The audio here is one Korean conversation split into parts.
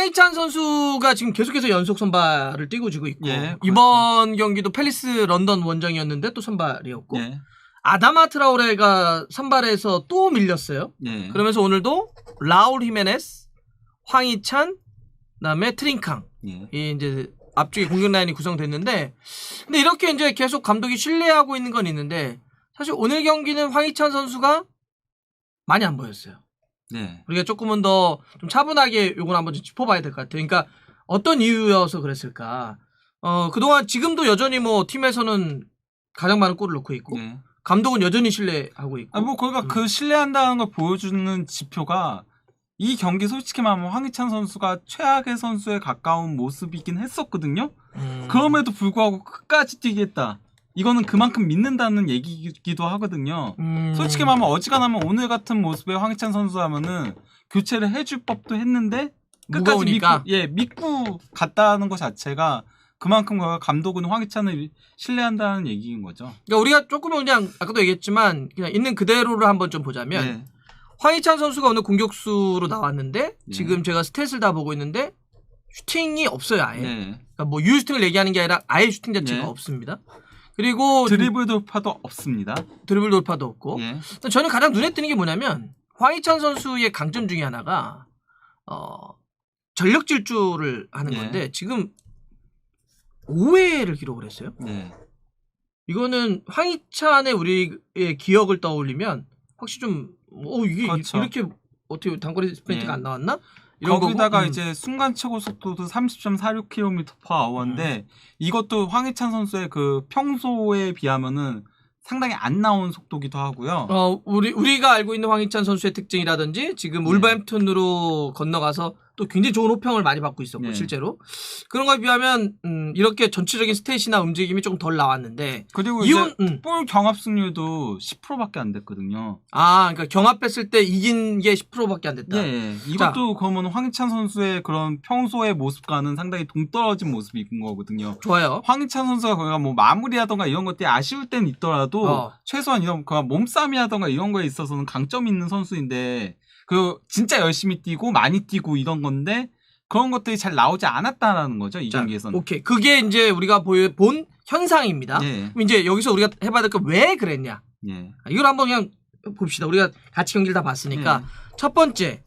황희찬 선수가 지금 계속해서 연속 선발을 뛰고 지고 있고 예, 이번 경기도 팰리스 런던 원정이었는데 또 선발이었고 예. 아다마 트라오레가 선발에서 또 밀렸어요. 예. 그러면서 오늘도 라울 히메네스, 황희찬, 그다음에 트링캉 예. 이 이제 앞쪽에 공격 라인이 구성됐는데 근데 이렇게 이제 계속 감독이 신뢰하고 있는 건 있는데 사실 오늘 경기는 황희찬 선수가 많이 안 보였어요. 네. 우리가 조금은 더 좀 차분하게 요건 한번 좀 짚어봐야 될 것 같아요. 그러니까 어떤 이유여서 그랬을까? 그동안 지금도 여전히 뭐 팀에서는 가장 많은 골을 넣고 있고 네. 감독은 여전히 신뢰하고 있고. 뭐 그러니까 그 신뢰한다는 걸 보여주는 지표가 이 경기 솔직히 말하면 황희찬 선수가 최악의 선수에 가까운 모습이긴 했었거든요. 그럼에도 불구하고 끝까지 뛰겠다. 이거는 그만큼 믿는다는 얘기이기도 하거든요. 솔직히 말하면 어지간하면 오늘 같은 모습에 황희찬 선수라면은 교체를 해줄 법도 했는데 끝까지 믿고 갔다는 것 자체가 그만큼 감독은 황희찬을 신뢰한다는 얘기인 거죠. 그러니까 우리가 조금은 그냥 아까도 얘기했지만 그냥 있는 그대로를 한번 좀 보자면 네. 황희찬 선수가 오늘 공격수로 나왔는데 네. 지금 제가 스탯을 다 보고 있는데 슈팅이 없어요 아예. 네. 그러니까 뭐 유슈팅을 얘기하는 게 아니라 아예 슈팅 자체가 네. 없습니다. 그리고 드리블 돌파도 없습니다. 드리블 돌파도 없고. 예. 저는 가장 눈에 띄는 게 뭐냐면 황희찬 선수의 강점 중에 하나가 전력 질주를 하는 예. 건데 지금 5회를 기록을 했어요. 네. 이거는 황희찬의 우리의 기억을 떠올리면 확실히 좀 이게 그렇죠. 이렇게 어떻게 단거리 스프린트가 예. 안 나왔나? 이런 거기다가 거고. 이제 순간 최고 속도도 30.46km/h인데 이것도 황희찬 선수의 그 평소에 비하면은 상당히 안 나온 속도기도 하고요. 우리가 알고 있는 황희찬 선수의 특징이라든지 지금 울버햄튼으로 건너가서 또 굉장히 좋은 호평을 많이 받고 있었고 네. 실제로 그런 거에 비하면 이렇게 전체적인 스탯이나 움직임이 조금 덜 나왔는데 그리고 이제 볼 경합 승률도 10%밖에 안 됐거든요. 그러니까 경합했을 때 이긴 게 10%밖에 안 됐다. 예. 이것도 그러면 황희찬 선수의 그런 평소의 모습과는 상당히 동떨어진 모습인 거거든요. 좋아요. 황희찬 선수가 거기가 뭐 마무리하던가 이런 것들이 아쉬울 땐 있더라도 최소한 이런 몸싸움이라던가 이런 거에 있어서는 강점이 있는 선수인데 그 진짜 열심히 뛰고 많이 뛰고 이런 건데 그런 것들이 잘 나오지 않았다라는 거죠 이 경기에서는. 오케이, 그게 이제 우리가 본 현상입니다. 예. 그럼 이제 여기서 우리가 해봐야 될 거 왜 그랬냐? 예. 이걸 한번 그냥 봅시다. 우리가 같이 경기를 다 봤으니까 첫 번째,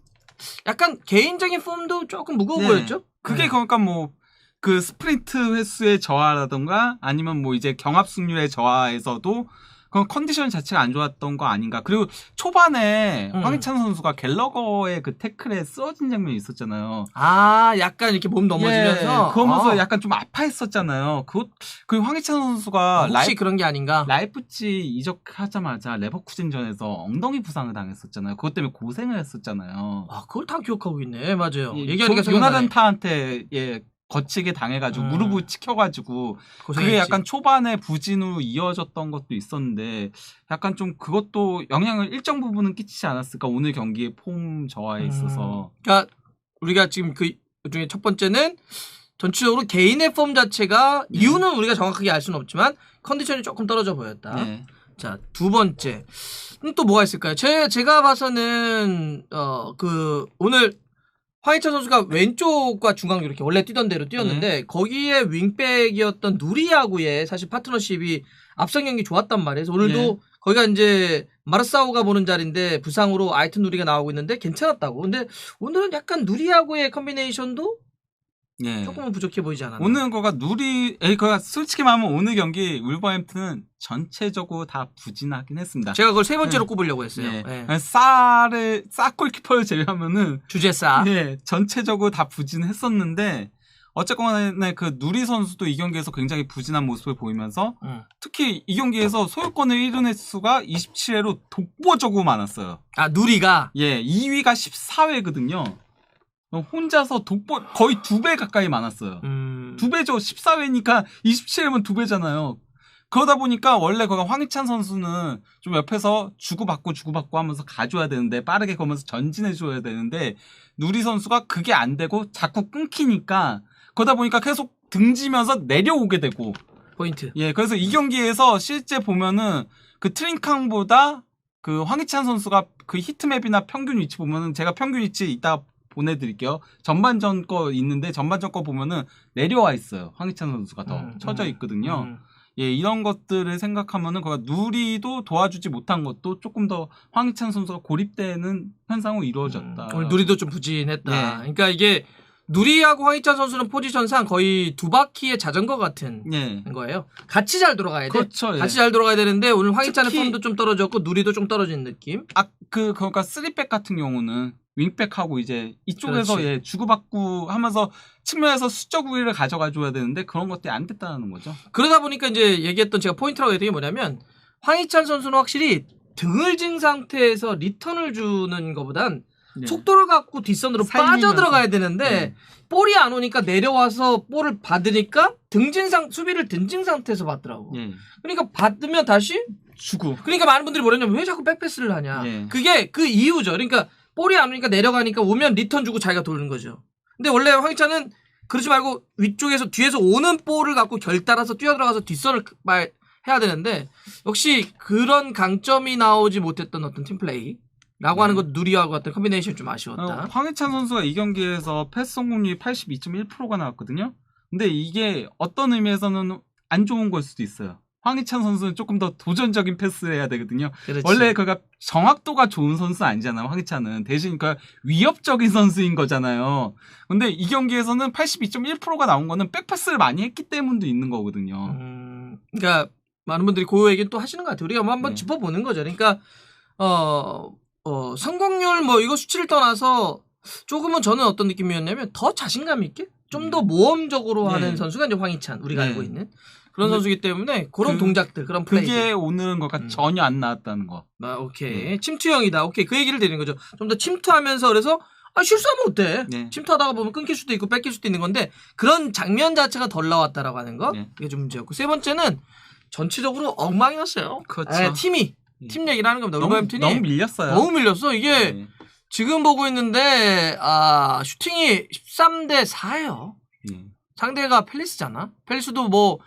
약간 개인적인 폼도 조금 무거워 보였죠? 그게 그러니까 뭐 그 스프린트 횟수의 저하라던가 아니면 뭐 이제 경합 승률의 저하에서도 그 컨디션 자체가 안 좋았던 거 아닌가. 그리고 초반에 황희찬 선수가 갤러거의 그 태클에 쓰러진 장면이 있었잖아요. 약간 이렇게 몸 넘어지면서. 그러면서 약간 좀 아파했었잖아요. 그 황희찬 선수가 혹시 그런 게 아닌가? 라이프치 이적하자마자 레버쿠젠전에서 엉덩이 부상을 당했었잖아요. 그것 때문에 고생을 했었잖아요. 그걸 다 기억하고 있네. 맞아요. 얘기하니까 요나단 타한테 거치게 당해가지고 무릎을 찍혀가지고 고생했지. 그게 약간 초반에 부진으로 이어졌던 것도 있었는데 약간 좀 그것도 영향을 일정 부분은 끼치지 않았을까 오늘 경기의 폼 저하에 있어서. 그러니까 우리가 지금 그 중에 첫 번째는 전체적으로 개인의 폼 자체가 이유는 우리가 정확하게 알 수는 없지만 컨디션이 조금 떨어져 보였다. 자, 두 번째 또 뭐가 있을까요? 제가 봐서는 오늘 황희찬 선수가 왼쪽과 중앙 이렇게 원래 뛰던 대로 뛰었는데 거기에 윙백이었던 누리야구의 사실 파트너십이 앞선 경기 좋았단 말이에요. 그래서 오늘도 거기가 이제 마르사우가 보는 자리인데 부상으로 아이튼 누리가 나오고 있는데 괜찮았다고. 근데 오늘은 약간 누리야구의 컨비네이션도 조금은 부족해 보이지 않았나. 오늘 거가 그가 솔직히 말하면 오늘 경기 울버햄튼은 전체적으로 다 부진하긴 했습니다. 제가 그걸 세 번째로 꼽으려고 했어요. 싸 골키퍼를 제외하면은 주제싸. 전체적으로 다 부진했었는데 어쨌거나 그 누리 선수도 이 경기에서 굉장히 부진한 모습을 보이면서 특히 이 경기에서 소유권을 잃은 횟수가 27회로 독보적으로 많았어요. 누리가? 2위가 14회거든요. 혼자서 거의 2배 가까이 많았어요. 2배죠. 14회니까 27회면 2배잖아요. 그러다 보니까 원래 황희찬 선수는 좀 옆에서 주고받고 하면서 가줘야 되는데 빠르게 거면서 전진해줘야 되는데 누리 선수가 그게 안 되고 자꾸 끊기니까 그러다 보니까 계속 등지면서 내려오게 되고 포인트. 그래서 이 경기에서 실제 보면은 그 트링캉보다 그 황희찬 선수가 그 히트맵이나 평균 위치 보면은 제가 평균 위치 이따 보내드릴게요. 전반전 거 있는데 전반전 거 보면은 내려와 있어요. 황희찬 선수가 더 쳐져 있거든요. 예, 이런 것들을 생각하면은 누리도 도와주지 못한 것도 조금 더 황희찬 선수가 고립되는 현상으로 이루어졌다. 오늘 누리도 좀 부진했다. 예. 그러니까 이게 누리하고 황희찬 선수는 포지션상 거의 두 바퀴의 자전거 같은 예. 거예요. 같이 잘 돌아가야 돼. 그렇죠. 예. 같이 잘 돌아가야 되는데 오늘 황희찬의 특히- 폼도 좀 떨어졌고 누리도 좀 떨어진 느낌. 그러니까 3백 같은 경우는 윙백하고 이제 이쪽에서 그렇지. 예, 주고받고 하면서 측면에서 수적 우위를 가져가 줘야 되는데 그런 것들이 안 됐다는 거죠. 그러다 보니까 이제 얘기했던 제가 포인트라고 했던 게 뭐냐면 황희찬 선수는 확실히 등을 진 상태에서 리턴을 주는 것보단 예. 속도를 갖고 뒷선으로 살리면서. 빠져 들어가야 되는데 볼이 안 오니까 내려와서 볼을 받으니까 수비를 등진 상태에서 받더라고. 예. 그러니까 받으면 다시 주고. 그러니까 많은 분들이 뭐랬냐면 왜 자꾸 백패스를 하냐. 예. 그게 그 이유죠. 그러니까 볼이 안 오니까 내려가니까 오면 리턴 주고 자기가 돌는 거죠. 근데 원래 황희찬은 그러지 말고 위쪽에서 뒤에서 오는 볼을 갖고 결따라서 뛰어들어가서 뒷선을 해야 되는데 역시 그런 강점이 나오지 못했던 어떤 팀플레이라고 하는 것 누리하고 같은 컨비네이션이 좀 아쉬웠다. 황희찬 선수가 이 경기에서 패스 성공률이 82.1%가 나왔거든요. 근데 이게 어떤 의미에서는 안 좋은 걸 수도 있어요. 황희찬 선수는 조금 더 도전적인 패스를 해야 되거든요. 그렇지. 원래 그가 정확도가 좋은 선수 아니잖아요. 황희찬은 대신 그러니까 위협적인 선수인 거잖아요. 근데 이 경기에서는 82.1%가 나온 거는 백패스를 많이 했기 때문도 있는 거거든요. 그러니까 많은 분들이 그 얘기 또 하시는 것 같아요. 우리가 한번 네. 짚어보는 거죠. 그러니까 성공률 뭐 이거 수치를 떠나서 조금은 저는 어떤 느낌이었냐면 더 자신감 있게 좀 더 모험적으로 네. 하는 선수가 이제 황희찬 우리가 네. 알고 있는 그런 근데 선수이기 때문에 그런 동작들 그런 그게 플레이들. 오늘은 거가 전혀 안 나왔다는 거. 오케이. 침투형이다. 오케이. 그 얘기를 드리는 거죠. 좀 더 침투하면서 그래서 실수하면 어때? 네. 침투하다가 보면 끊길 수도 있고 뺏길 수도 있는 건데 그런 장면 자체가 덜 나왔다라고 하는 거. 네. 이게 좀 문제였고 세 번째는 전체적으로 엉망이었어요. 그렇죠. 팀이 팀 얘기를 하는 겁니다. 울버햄튼이 너무 밀렸어요. 너무 밀렸어. 이게 네. 지금 보고 있는데 슈팅이 13대 4예요. 네. 상대가 팰리스잖아. 팰리스도 뭐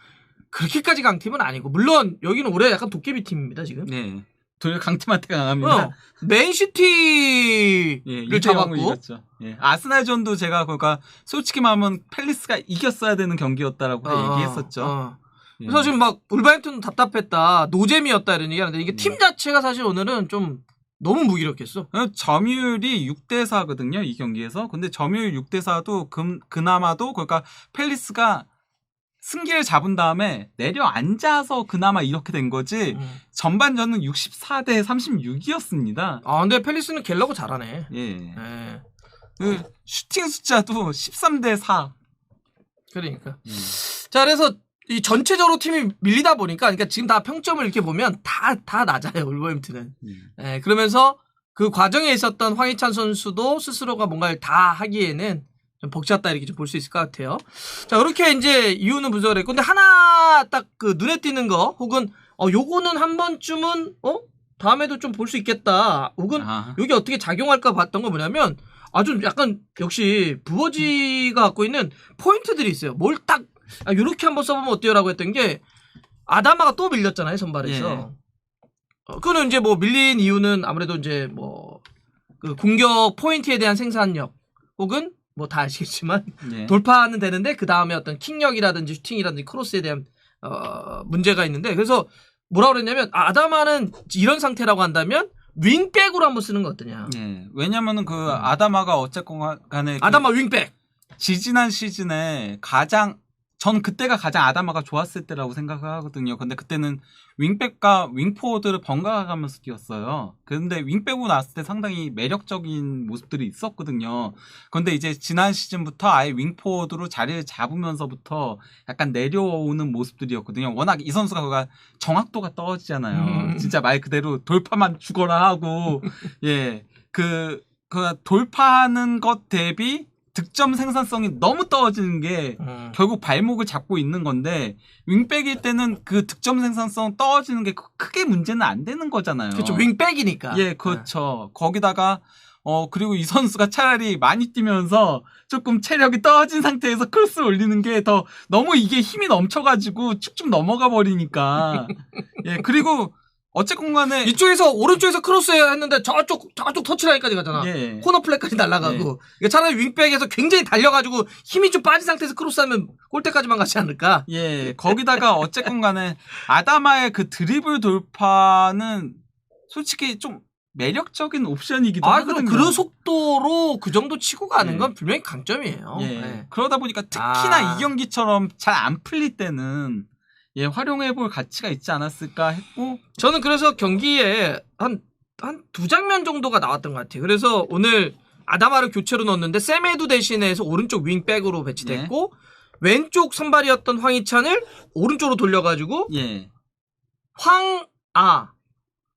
그렇게까지 강팀은 아니고 물론 여기는 올해 약간 도깨비 팀입니다 지금. 네. 도리어 강팀한테 강합니다. 맨시티를 예, 잡았고. 이겼죠. 예. 아스날전도 제가 그러니까 솔직히 말하면 팰리스가 이겼어야 되는 경기였다라고 얘기했었죠. 예. 그래서 지금 막 울버햄튼도 답답했다, 노잼이었다 이런 얘기하는데 이게 팀 자체가 사실 오늘은 좀 너무 무기력했어. 점유율이 6대4거든요, 이 경기에서. 근데 점유율 6대4도 그나마도 그러니까 팰리스가 승기를 잡은 다음에 내려앉아서 그나마 이렇게 된 거지. 전반전은 64대 36이었습니다. 근데 팰리스는 갤러고 잘하네. 예. 예. 그 슈팅 숫자도 13대 4. 그러니까. 자, 그래서 이 전체적으로 팀이 밀리다 보니까 그러니까 지금 다 평점을 이렇게 보면 다 낮아요, 울버햄튼은. 예, 그러면서 그 과정에 있었던 황희찬 선수도 스스로가 뭔가를 다 하기에는 좀 벅찼다 이렇게 좀 볼 수 있을 것 같아요. 자, 이렇게 이제 이유는 분석을 했고, 근데 하나 딱 그 눈에 띄는 거, 혹은 요거는 한 번쯤은 다음에도 좀 볼 수 있겠다. 혹은 여기 어떻게 작용할까 봤던 거 뭐냐면 아주 약간 역시 부어지가 갖고 있는 포인트들이 있어요. 뭘 딱 요렇게 한번 써보면 어때요라고 했던 게 아다마가 또 밀렸잖아요, 선발에서. 예. 그거는 이제 뭐 밀린 이유는 아무래도 이제 뭐 그 공격 포인트에 대한 생산력 혹은 뭐 다 아시겠지만 예. 돌파는 되는데 그 다음에 어떤 킥력이라든지 슈팅이라든지 크로스에 대한 문제가 있는데 그래서 뭐라 그랬냐면 아다마는 이런 상태라고 한다면 윙백으로 한번 쓰는 거 어떠냐. 예. 왜냐면은 그 아다마가 어쨌건 간에 아다마 윙백. 지지난 시즌에 전 그때가 가장 아다마가 좋았을 때라고 생각하거든요. 근데 그때는 윙백과 윙포워드를 번갈아 가면서 뛰었어요. 근데 윙백으로 나왔을 때 상당히 매력적인 모습들이 있었거든요. 근데 이제 지난 시즌부터 아예 윙포워드로 자리를 잡으면서부터 약간 내려오는 모습들이었거든요. 워낙 이 선수가 그가 정확도가 떨어지잖아요. 진짜 말 그대로 돌파만 죽어라 하고 예. 그 돌파하는 것 대비 득점 생산성이 너무 떨어지는 게 결국 발목을 잡고 있는 건데 윙백일 때는 그 득점 생산성 떨어지는 게 크게 문제는 안 되는 거잖아요. 그렇죠. 윙백이니까. 예, 그렇죠. 거기다가 그리고 이 선수가 차라리 많이 뛰면서 조금 체력이 떨어진 상태에서 크로스를 올리는 게 너무 이게 힘이 넘쳐가지고 쭉쭉 넘어가 버리니까 예, 그리고 어쨌건 간에 이쪽에서 오른쪽에서 크로스 했는데 저쪽 터치라인까지 가잖아. 예. 코너 플랫까지 날아가고. 예. 그러니까 차라리 윙백에서 굉장히 달려가지고 힘이 좀 빠진 상태에서 크로스하면 골대까지만 가지 않을까? 예, 거기다가 어쨌건 간에 아다마의 그 드리블 돌파는 솔직히 좀 매력적인 옵션이기도 하거든요. 그런 속도로 그 정도 치고 가는 예. 건 분명히 강점이에요. 예. 예. 그러다 보니까 특히나 이 경기처럼 잘 안 풀릴 때는 예, 활용해볼 가치가 있지 않았을까 했고 저는 그래서 경기에 한 두 장면 정도가 나왔던 것 같아요. 그래서 오늘 아다마를 교체로 넣었는데 세메두 대신해서 오른쪽 윙백으로 배치됐고 왼쪽 선발이었던 황희찬을 오른쪽으로 돌려가지고 예.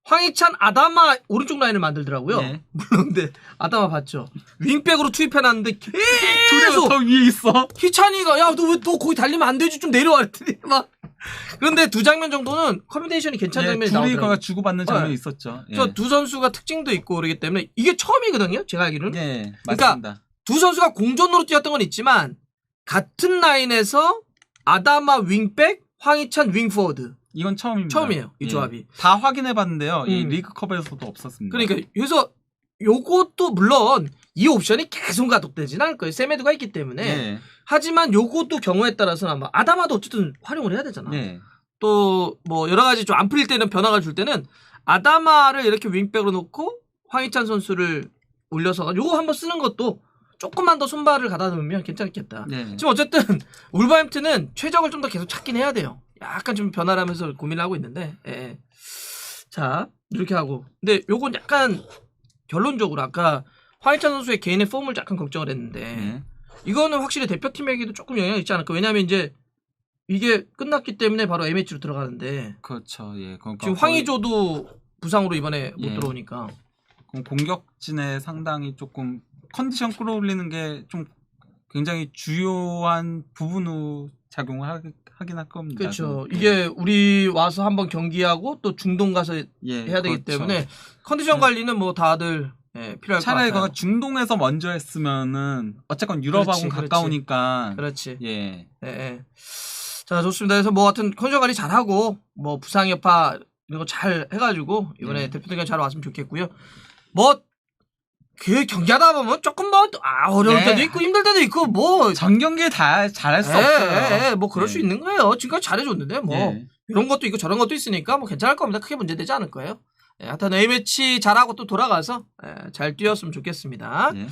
황희찬 아다마 오른쪽 라인을 만들더라고요. 예. 물론 근데 아다마 봤죠. 윙백으로 투입해놨는데 둘이서 계속 더 위에 있어. 희찬이가 야 너 왜 너 거기 달리면 안 되지 좀 내려와 그랬더니 막 그런데 두 장면 정도는 커뮤니케이션이 괜찮은 예, 장면이 둘이 나오더라고요. 주고받는 장면이 있었죠. 예. 그래서 두 선수가 특징도 있고 그러기 때문에 이게 처음이거든요. 제가 알기로는. 예, 그러니까 맞습니다. 두 선수가 공존으로 뛰었던 건 있지만 같은 라인에서 아다마 윙백, 황희찬 윙포워드 이건 처음입니다. 처음이에요. 이 조합이. 예. 다 확인해봤는데요. 이 음. 리그컵에서도 없었습니다. 그러니까 그래서 요것도 물론 이 옵션이 계속 가동되지는 않을 거예요. 세메드가 있기 때문에. 예. 하지만 요것도 경우에 따라서는 아마 아다마도 어쨌든 활용을 해야 되잖아. 예. 또 뭐 여러 가지 좀 안 풀릴 때는 변화가 줄 때는 아다마를 이렇게 윙백으로 놓고 황희찬 선수를 올려서 요거 한번 쓰는 것도 조금만 더 손발을 가다 놓으면 괜찮겠다. 예. 지금 어쨌든 울버햄튼은 최적을 좀 더 계속 찾긴 해야 돼요. 약간 좀 변화를 하면서 고민을 하고 있는데. 예. 자 이렇게 하고 근데 요건 약간 결론적으로 아까 황희찬 선수의 개인의 폼을 약간 걱정을 했는데 예. 이거는 확실히 대표팀에게도 조금 영향이 있지 않을까. 왜냐하면 이제 이게 끝났기 때문에 바로 A매치로 들어가는데 그렇죠. 예. 그러니까 지금 거의- 황의조도 부상으로 이번에 못 예. 들어오니까 그럼 공격진에 상당히 조금 컨디션 끌어올리는 게 좀 굉장히 주요한 부분으로 작용을 하긴 할 겁니다. 그렇죠. 예. 이게 우리 와서 한번 경기하고 또 중동 가서 예, 해야 되기 그렇죠. 때문에 컨디션 관리는 뭐 다들 필요할 것 차라리 같아요. 그거 중동에서 먼저 했으면은 어쨌건 유럽하고 그렇지. 가까우니까 그렇지. 예. 예, 예. 자 좋습니다. 그래서 뭐 하여튼 컨디션 관리 잘하고 뭐 부상 여파 이런 거 잘 해가지고 이번에 예. 대표팀에 잘 왔으면 좋겠고요. 뭐 그 경기하다 보면 조금 뭐 어려울 네. 때도 있고 힘들 때도 있고 뭐 전 경기에 다 잘할 수 없어요. 뭐 그럴 예. 수 있는 거예요. 지금까지 잘해줬는데 뭐 예. 이런 것도 있고 저런 것도 있으니까 뭐 괜찮을 겁니다. 크게 문제되지 않을 거예요. 하여튼 A매치 잘하고 또 돌아가서 잘 뛰었으면 좋겠습니다. 예.